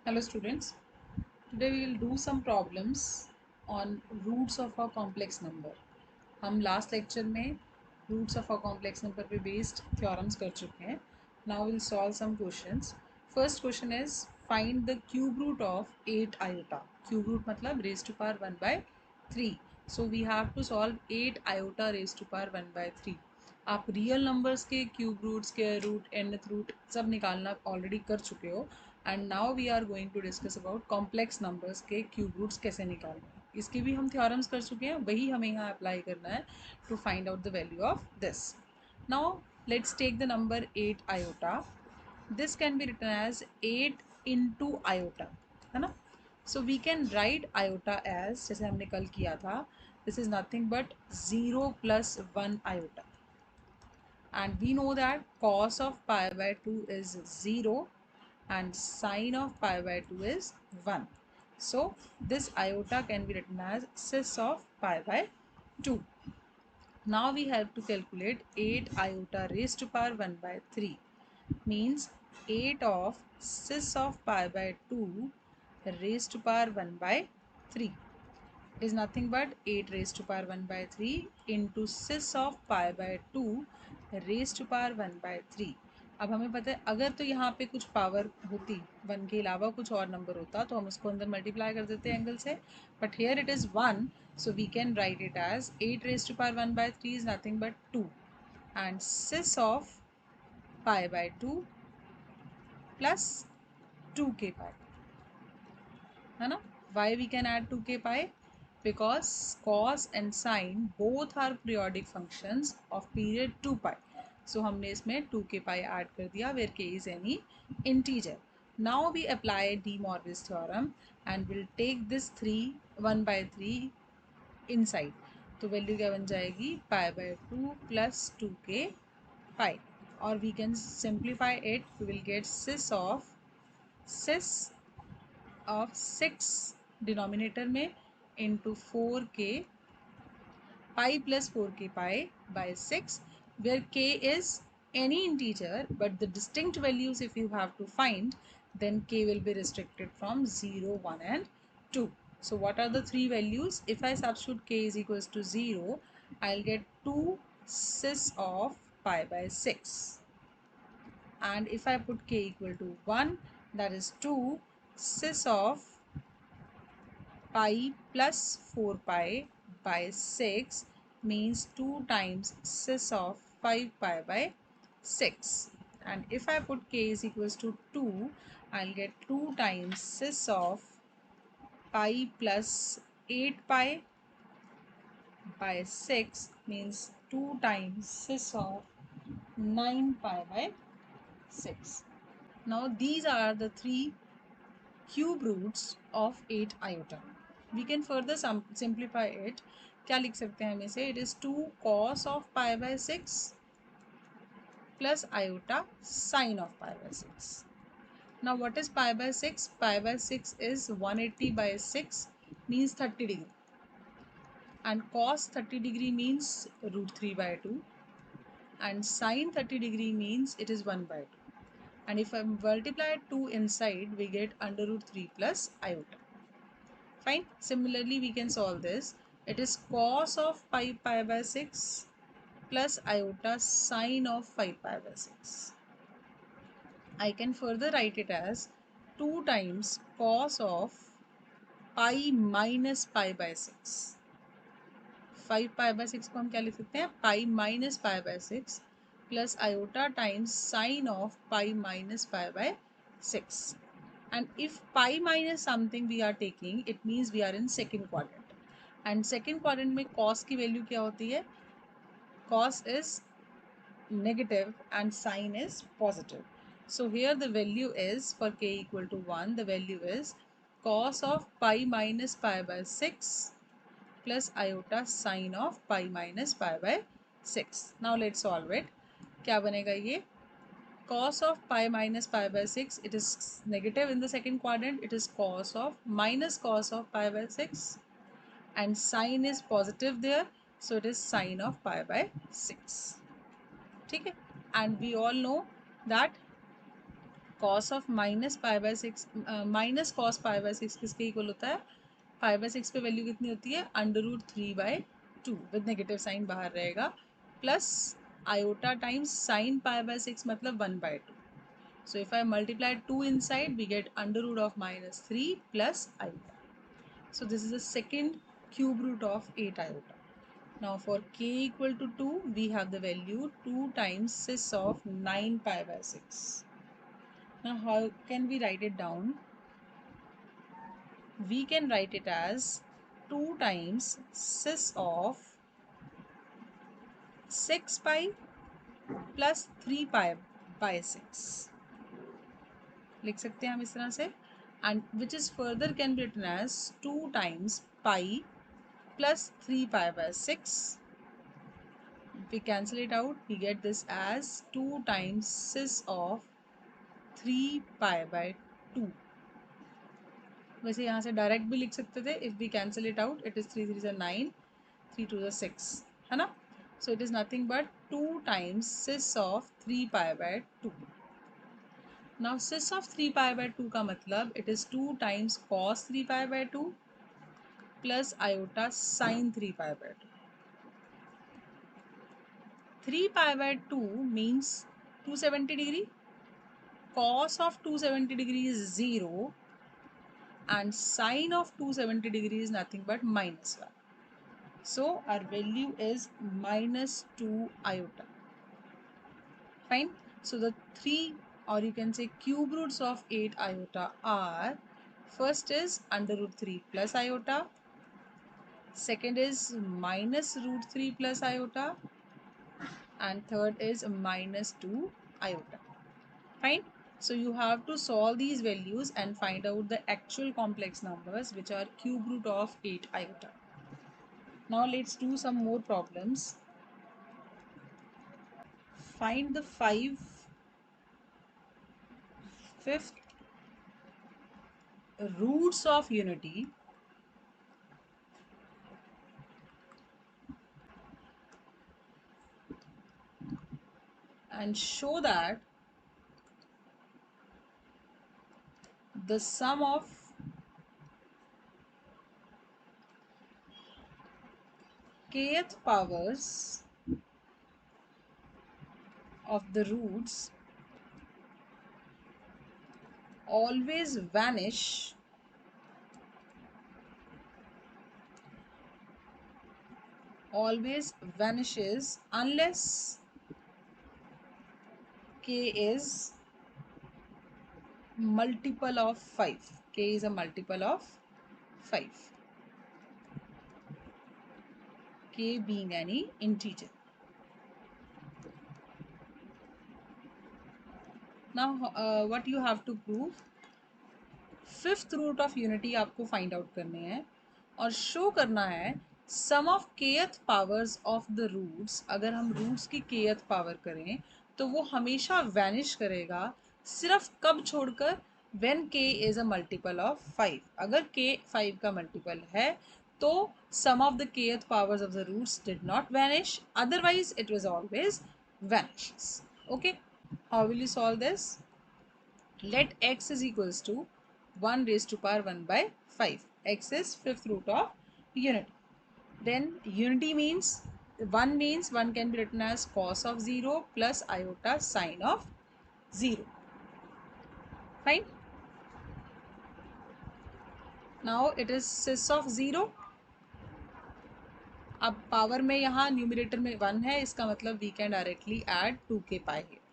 Hello students, today we will do some problems on roots of a complex number. हम last lecture में roots of a complex number पे based theorems कर चुके हैं. Now we'll solve some questions. First question is find the cube root of 8 iota. Cube root मतलब raised to power 1 by 3. So we have to solve 8 iota raised to power 1 by 3. आप real numbers के cube root square root nth root सब निकालना already कर चुके हो and now we are going to discuss about complex numbers के cube roots कैसे निकालना है. इसके भी हम थ्योरम्स कर चुके हैं, वही हमें यहाँ अप्लाई करना है to find out the value of this. Now let's take the number 8 iota. This can be written as 8 into iota, है ना. So we can write iota as जैसे हमने कल किया था, this is nothing but 0 plus 1 iota. And we know that cos of pi by 2 is 0 and sine of pi by 2 is 1. So this iota can be written as cis of pi by 2. Now we have to calculate 8 iota raised to power 1 by 3 means 8 of cis of pi by 2 raised to power 1 by 3 is nothing but 8 raised to power 1 by 3 into cis of pi by 2 raised to power 1 by 3. अब हमें पता है अगर तो यहाँ पे कुछ power होती 1 के अलावा कुछ और नंबर होता तो हम उसको अंदर मल्टीप्लाई कर देते एंगल से, but here it is 1, so we can write it as 8 raised to power 1 by 3 is nothing but 2 and cis of pi by 2 plus 2k pi, है ना. Why we can add 2k pi? Because cos and sine both are periodic functions of period 2 pi. So हमने इसमें 2k pi add कर दिया where k is any integer. Now we apply De Morgan's theorem and we'll take this 3 1 by 3 inside. तो value क्या बन जाएगी pi by 2 plus 2k pi, or we can simplify it. We will get cis of 6 denominator में into 4k pi plus 4k pi by 6 where k is any integer but the distinct values if you have to find then k will be restricted from 0 1 and 2. So what are the three values? If I substitute k is equals to 0, I'll get 2 cis of pi by 6, and if I put k equal to 1, that is 2 cis of pi plus 4 pi by 6 means 2 times cis of 5 pi by 6, and if I put k is equals to 2, I'll get 2 times cis of pi plus 8 pi by 6 means 2 times cis of 9 pi by 6. Now these are the three cube roots of 8 iota. We can further simplify it. क्या लिख सकते हैं हम इसे? It is 2 cos of pi by 6 plus iota sine of pi by 6. Now what is pi by 6? Pi by 6 is 180 by 6 means 30 degree, and cos 30 degree means root 3 by 2, and sine 30 degree means it is 1 by 2, and if I multiply 2 inside we get under root 3 plus iota. Fine. Similarly, we can solve this. It is cos of pi by 6 plus iota sine of 5 pi by 6. I can further write it as 2 times cos of pi minus pi by 6. 5 pi by 6 को हम क्या लिख सकते हैं? pi minus pi by 6 plus iota times sine of pi minus pi by 6. And if pi minus something we are taking, it means we are in second quadrant. And second quadrant में cos की value क्या होती है? Cos is negative and sine is positive. So here the value is for k equal to 1, the value is cos of pi minus pi by 6 plus iota sine of pi minus pi by 6. Now let's solve it. क्या बनेगा ये? Cos of pi minus pi by 6, it is negative in the second quadrant, it is cos of minus cos of pi by 6, and sine is positive there, so it is sine of pi by 6. ठीक है. And we all know that cos of minus pi by six, minus cos pi by six किसके equal होता है? Pi by six पे value कितनी होती है? √3/2 with negative sign बाहर रहेगा, plus iota times sine pi by six मतलब 1/2. So if I multiply 2 inside, we get √3 plus iota. So this is the second cube root of 8 iota. Now for k equal to 2, we have the value 2 times cis of 9 pi by 6. Now how can we write it down? We can write it as 2 times cis of 6 pi plus 3 pi by 6. लिख सकते हैं हम इस तरह से, and which is further can be written as 2 times pi plus 3 pi by 6. If we cancel it out, we get this as 2 times cis of 3 pi by 2. वैसे यहाँ से डायरेक्ट भी लिख सकते थे. If we cancel it out, it is 3 3 is 9, 3 2 is 6, है ना? सो it is nothing but 2 times cis of 3 pi by 2. Now cis of 3 pi by 2 का मतलब it is 2 times cos 3 pi by 2 plus iota sin 3 pi by 2. 3 pi by 2 means 270 degree. Cos of 270 degree is 0 and sine of 270 degree is nothing but -1. So our value is -2 iota. Fine. So the three, or you can say cube roots of 8 iota are, first is √3 plus iota, second is -√3 plus iota, and third is -2 iota. Fine. So you have to solve these values and find out the actual complex numbers which are cube root of 8 iota. Now let's do some more problems. Find the fifth roots of unity and show that the sum of kth powers of the roots always vanishes unless k is multiple of 5. K is a multiple of 5. K being any integer. Now what you have to prove? Fifth root of unity आपको find out करने हैं और show करना है sum of kth powers of the roots. अगर हम roots की kth power करें तो वो हमेशा वैनिश करेगा, सिर्फ कब छोड़कर? When k is a multiple of 5. अगर k 5 का मल्टीपल है तो sum of the kth powers of the roots did not vanish, otherwise it was always vanishes. Okay, how will you solve this? Let x is equals to 1 raised to power 1 by 5. X is fifth root of unity. Then unity means 1 can be written as cos of 0 plus iota sine of 0. Fine. Now it is cis of 0. अब power में यहाँ numerator में 1 है, इसका मतलब we can directly add 2k pi here,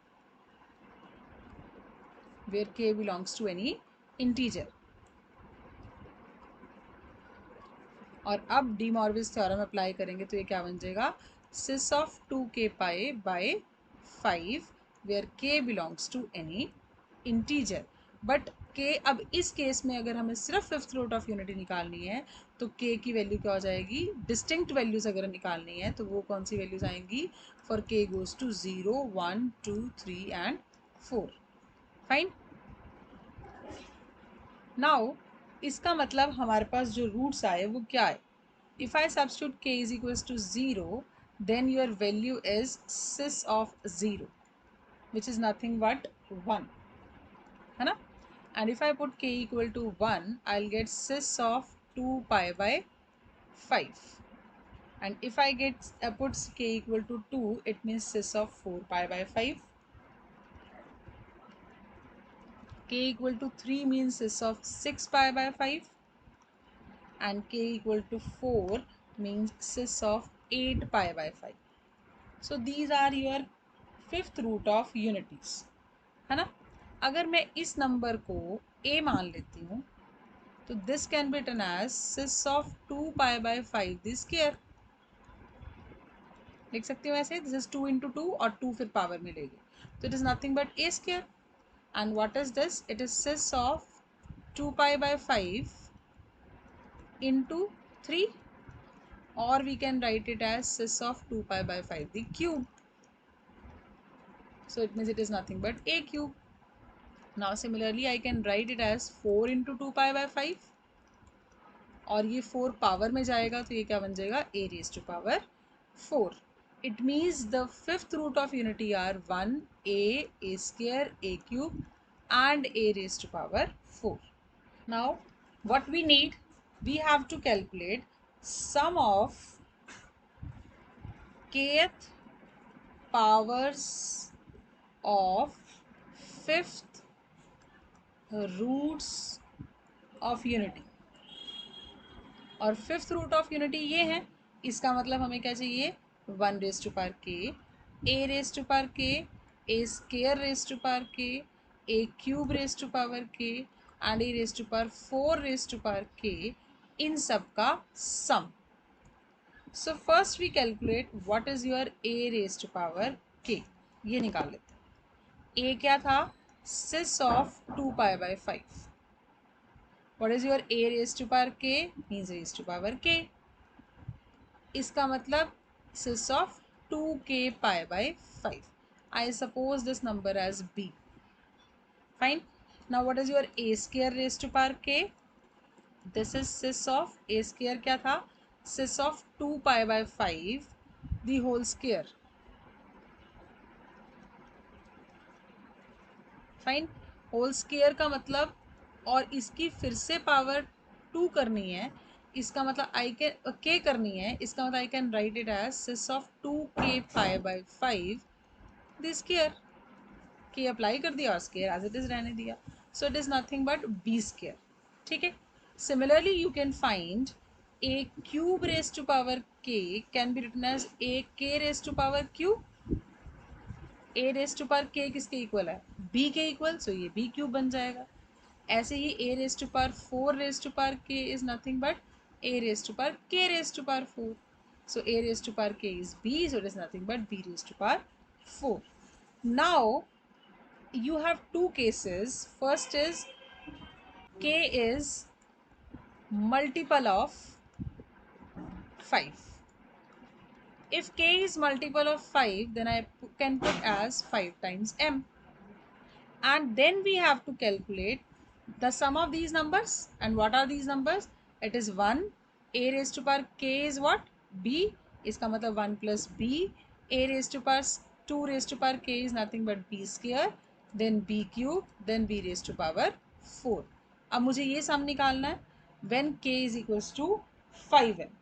where k belongs to any integer. और अब D मॉर्विस theorem apply करेंगे तो ये क्या बन जाएगा? Cis of 2k pi by 5 where k belongs to any integer. But k, अब इस केस में अगर हमें सिर्फ फिफ्थ रूट ऑफ यूनिटी निकालनी है तो k की वैल्यू क्या हो जाएगी? डिस्टिंक्ट वैल्यूज अगर निकालनी है तो वो कौन सी वैल्यूज आएंगी? For k goes to 0 1 2 3 and 4. Fine. Now इसका मतलब हमारे पास जो रूट्स आए वो क्या है? If I substitute k is equals to 0, then your value is cis of 0, which is nothing but 1. है ना. And if I put k equal to 1, I'll get cis of 2 pi by 5. And if I put k equal to 2, it means cis of 4 pi by 5. K equal to 3 means cis of 6 pi by 5. And k equal to 4 means cis of 8 pi by 5. So these are your fifth root of unities, है ना. अगर मैं इस number को a मान लेती हूँ तो this can be written as cis of 2 pi by 5 this square. लिख सकती हूँ ऐसे, दिस इज 2 इंटू 2 और 2 फिर पावर मिलेगी, तो it is nothing but a square. And what is this, it is cis of 2 pi by 5 into 3, or we can write it as cis of 2 pi by 5 the cube. So it means it is nothing but a cube. Now similarly I can write it as 4 into 2 pi by 5, और ये 4 power में जाएगा तो ये क्या बन जाएगा, a raised to power 4. It means the fifth root of unity are 1, a square, a cube and a raised to power 4. Now what we need, we have to calculate sum of kth powers of fifth roots of unity. और fifth root of unity ये है, इसका मतलब हमें क्या चाहिए, 1 raise to power k, A raise to power k, a square raise to power k, a cube raise to power k and a raise to power 4 raise to power k, इन सब का sum. So first we calculate what is your a raise to power k. ये निकाल लेते हैं. A क्या था, cis of 2 pi by 5. What is your a raised to power k, means raised to power k. इसका मतलब sis of 2k pi by 5. I suppose this number as b. Fine. Now what is your a square raised to power k? This is sis of a square क्या था, sis of 2 pi by 5 the whole square. Fine. Whole square का मतलब, और इसकी फिर से power 2 करनी है, इसका मतलब आई कैन के करनी है, इसका मतलब I can write it as cis of 2k pi by 5 this square. K apply कर दिया और स्क्वायर एज इट इज रहने दिया, so it is nothing but b square. ठीक है. Similarly you can find a cube raise to power k can be written as a k raise to power cube. A raise to power k किसके equal है, B के equal, सो ये B cube बन जाएगा. ऐसे ही a raise to power 4 raise to power k is nothing but a raise to power k raise to power 4. So a raise to power k is b, so it is nothing but b raise to power 4. Now you have two cases. First is k is multiple of 5. If k is multiple of 5, then I can put as 5 times m. And then we have to calculate the sum of these numbers. And what are these numbers? It is 1, a raised to power k is what? b. इसका मतलब 1 plus b. a raised to power 2 raised to power k is nothing but b square. Then b cube. Then b raised to power 4. अब मुझे ये सम निकालना है when k is equals to 5m.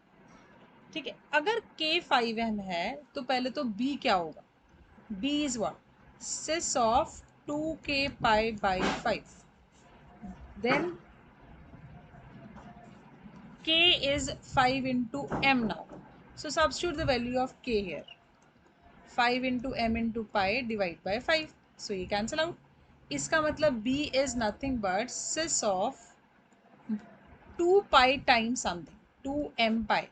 ठीक है. अगर k 5m है तो पहले तो b क्या होगा, b is what, sis of 2k pi by 5. Then k is 5 into m now. So substitute the value of k here. 5 into m into pi divide by 5. So ये cancel out. इसका मतलब b is nothing but sis of 2 pi times something, 2m pi.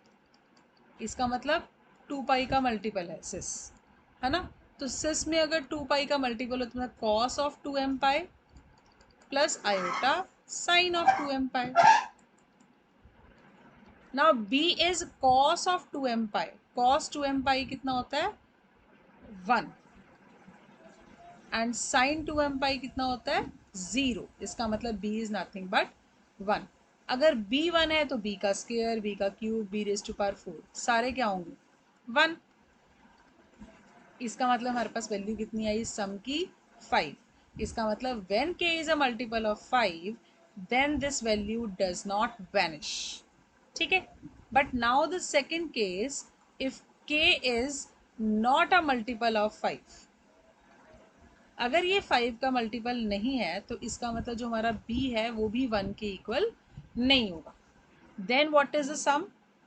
इसका मतलब 2 पाई का multiple है सिस, है ना. तो सिस में अगर 2 पाई का मल्टीपल हो तो मतलब cos of 2m pi plus iota sine of 2m pi. Now b is cos of 2m pi. Cos 2m पाई कितना होता है, 1. एंड साइन 2m पाई कितना होता है, 0. इसका मतलब b इज नथिंग बट 1. अगर b 1 है तो b का स्क्वायर, b का cube, b raise to power 4 सारे क्या होंगे, 1. इसका मतलब हमारे पास वैल्यू कितनी आई सम की, 5. इसका मतलब when k is a multiple of 5 then this value does not vanish. ठीक है. But now the second case, if k is not a multiple of 5, अगर ये 5 का मल्टीपल नहीं है तो इसका मतलब जो हमारा b है वो भी 1 के इक्वल नहीं होगा. Then what is the sum?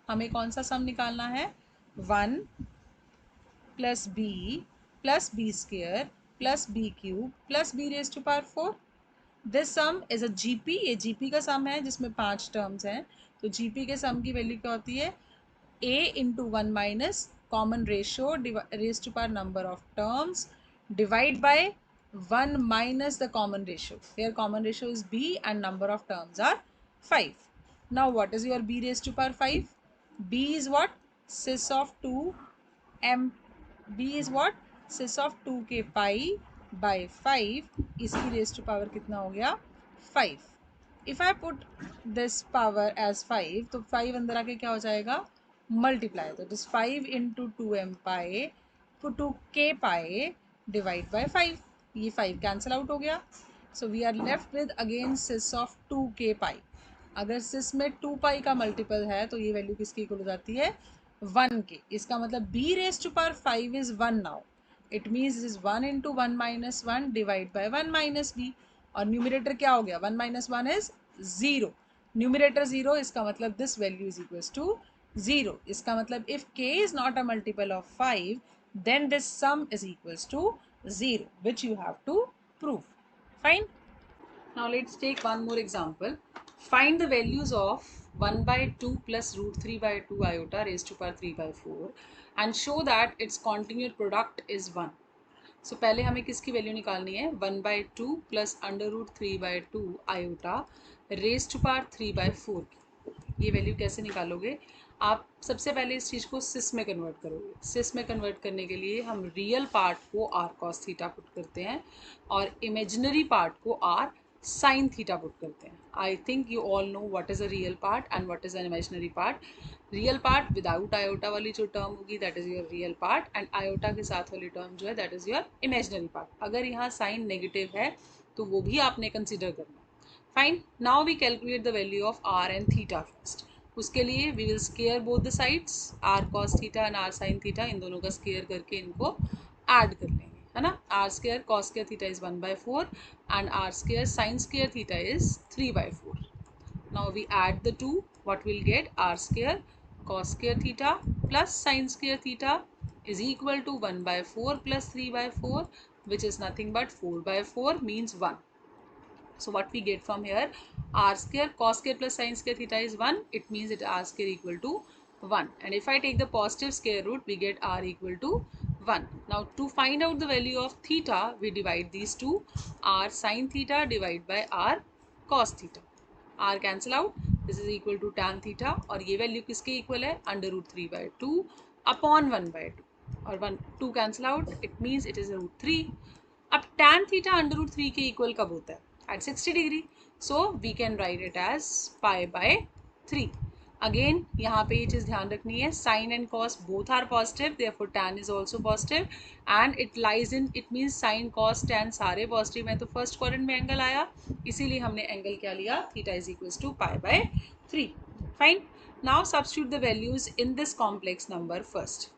हमें कौन सा सम निकालना है? 1 plus B square plus B cube plus B raise to power 4. This sum is a GP. ये जीपी का सम है जिसमें 5 टर्म्स हैं. तो जीपी के सम की वैल्यू क्या होती है? a into 1 minus common ratio raised to power number of terms divide by 1 minus the common ratio. Here common ratio is b and number of terms are 5. Now what is your b raised to power 5? b is what? Cis of 2 m. b is what? Cis of 2 के pi by 5. इसकी raised to power कितना हो गया? 5. If I put this power as 5 तो 5 अंदर आके क्या हो जाएगा? मल्टीप्लाई. तो this 5 into 2m pi to k pi divide by 5. ये 5 कैंसिल आउट हो गया. So we are left with again cis of 2k pi. अगर सिस में 2 पाई का मल्टीपल है तो ये वैल्यू किसकी इक्वल हो जाती है? 1 के. इसका मतलब b raise to power 5 is 1 now. It means is 1 into 1 minus 1 divide by 1 minus b. और न्यूमिनेटर क्या हो गया? 1 माइनस 1 इज 0. न्यूमिनेटर 0. इसका मतलब this value is equals to 0. इसका मतलब if k is not a multiple of 5 then this sum is equals to 0, which you have to prove. Fine. Now let's take one more example. Find the values of 1 by 2 plus root 3 by 2 iota raised to power 3 by 4 and show that its continued product is 1. So पहले हमें किसकी value निकालनी है? 1 by 2 plus under root 3 by 2 iota raised to power 3 by 4 की. ये value कैसे निकालोगे? आप सबसे पहले इस चीज़ को सिस में कन्वर्ट करोगे. सिस में कन्वर्ट करने के लिए हम रियल पार्ट को आर कॉस थीटा पुट करते हैं और इमेजिनरी पार्ट को आर साइन थीटा पुट करते हैं. I think you all know what is a real part and what is an imaginary part. Real part without iota वाली जो term होगी that is your real part and iota के साथ वाली term जो है that is your imaginary part. अगर यहाँ साइन नेगेटिव है तो वो भी आपने कंसिडर करना. Fine. Now we calculate the value of r and theta first. उसके लिए we will square both the sides, r cos theta and r sine theta. इन दोनों का स्केयर करके इनको ऐड कर लेंगे, है ना. R square cos square theta is 1 by 4 and R square sine square theta is 3 by 4. Now we add the two. What will get? R square cos square theta plus sine square theta is equal to 1 by 4 plus 3 by 4, which is nothing but 4 by 4 means 1. So what we get from here? R square cos square plus sin square theta is 1. It means that R square equal to 1. And if I take the positive square root, we get R equal to 1. Now to find out the value of theta, we divide these two. R sin theta divided by R cos theta. R cancel out. This is equal to tan theta. और ये value किसके equal है? Under root 3 by 2 upon 1 by 2. और 1 2 cancel out. It means it is root 3. अब tan theta under root 3 के equal कब होता है? At 60 degree. So we can write it as pi by 3. Again यहाँ पे ये चीज़ ध्यान रखनी है. Sin and cos both are positive, therefore tan is also positive and it lies in, it means sin cos tan सारे positive हैं तो first quadrant में एंगल आया, इसीलिए हमने एंगल क्या लिया? Theta is equals to pi by 3. Fine. Now substitute the values in this complex number first.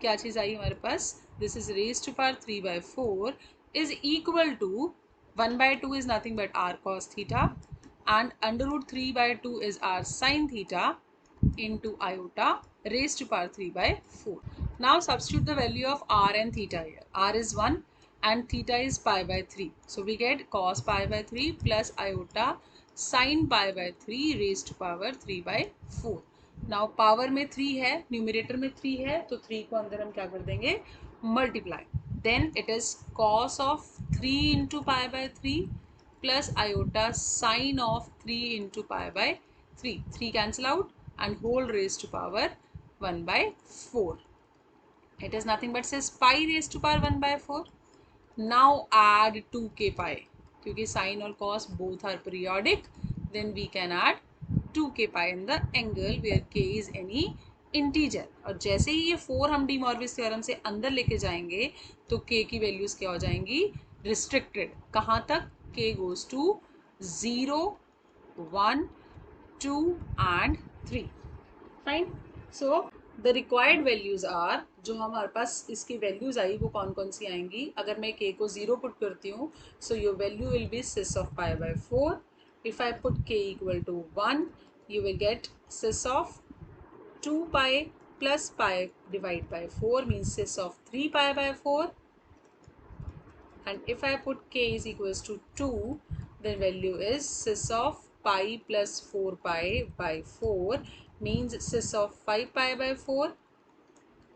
क्या चीज़ आई हमारे पास? This is raised to power 3 by 4 is equal to 1 by 2 is nothing but r cos theta and under root 3 by 2 is r sin theta into iota raised to power 3 by 4. Now substitute the value of r and theta here. R is 1 and theta is pi by 3. So we get cos pi by 3 plus iota sin pi by 3 raised to power 3 by 4. Now power में 3 है, numerator में 3 है तो 3 को अंदर हम क्या कर देंगे? Multiply. Then it is cos of 3 into pi by 3 plus iota sine of 3 into pi by 3. 3 cancel out and whole raise to power 1 by 4. It is nothing but says pi raised to power 1 by 4. Now add 2k pi. क्योंकि sin और cos both are periodic, then we can add 2k pi in the angle where k is any integer. और जैसे ही ये 4 हम D मॉर्विस theorem से अंदर लेके जाएंगे तो k की वैल्यूज क्या हो जाएंगी? restricted. कहाँ तक? k goes to 0, 1, 2 and 3. Fine. So the required values are, जो हमारे पास इसकी वैल्यूज आई वो कौन कौन सी आएंगी? अगर मैं k को 0 पुट करती हूँ, so your value will be sis of pi by 4. If I put k equal to 1, you will get sis of 2 pi plus pi divided by 4 means sis of 3 pi by 4. And if I put k is equals to 2, then value is sis of pi plus 4 pi by 4 means sis of 5 pi by 4.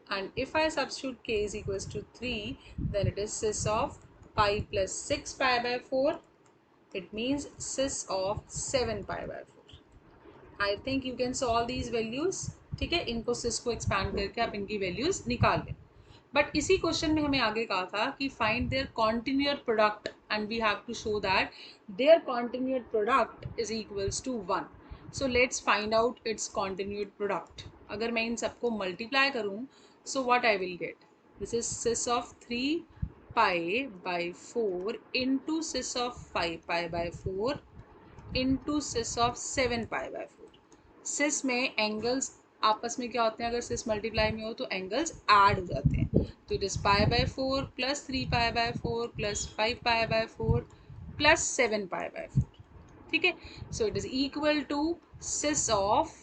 And if I substitute k is equals to 3, then it is sis of pi plus 6 pi by 4. It means sis of 7 pi by 4. I think you can solve these values. ठीक है, इनको सिस को expand करके आप इनकी values निकाल लें. But इसी क्वेश्चन में हमें आगे कहा था कि find their continued product and we have to show that their continued product is equals to 1. So let's find out its continued product. अगर मैं इन सबको मल्टीप्लाई करूँ, so what I will get? This is cis of 3 pi by 4 into cis of 5 pi by 4 into cis of 7 pi by 4. Cis में angles आपस में क्या होते हैं? अगर सिस मल्टीप्लाई में हो तो एंगल्स ऐड हो जाते हैं. तो it is pi by 4 plus 3 pi by 4 plus 5 pi by 4 plus 7 pi by 4. ठीक है, so it is equal to sis of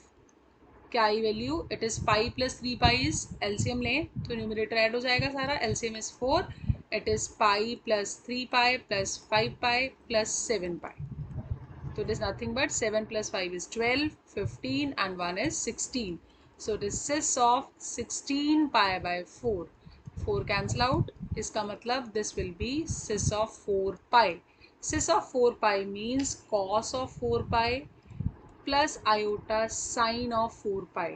क्या I value? It is pi plus 3 pis. LCM लें तो न्यूमरेटर ऐड हो जाएगा सारा. LCM is 4. It is pi plus 3 pi plus 5 pi plus 7 pi. So it is nothing but 7 plus 5 is 12, 15 and 1 is 16. So it is sis of 16 pi by 4. 4 cancel out. इसका मतलब this will be sis of 4 pi. Sis of 4 pi means cos of 4 pi plus iota sine of 4 pi.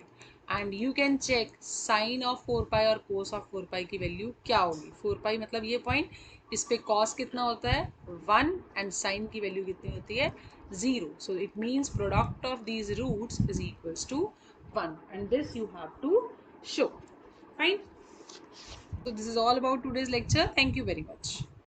And you can check sine of 4 pi और cos of 4 पाई की value क्या होगी. 4 पाई मतलब ये point, इस पे कॉस कितना होता है? 1 एंड साइन की वैल्यू कितनी होती है? 0. So it means product of these roots is equals to 1 and this you have to show. Fine. So this is all about today's lecture. Thank you very much.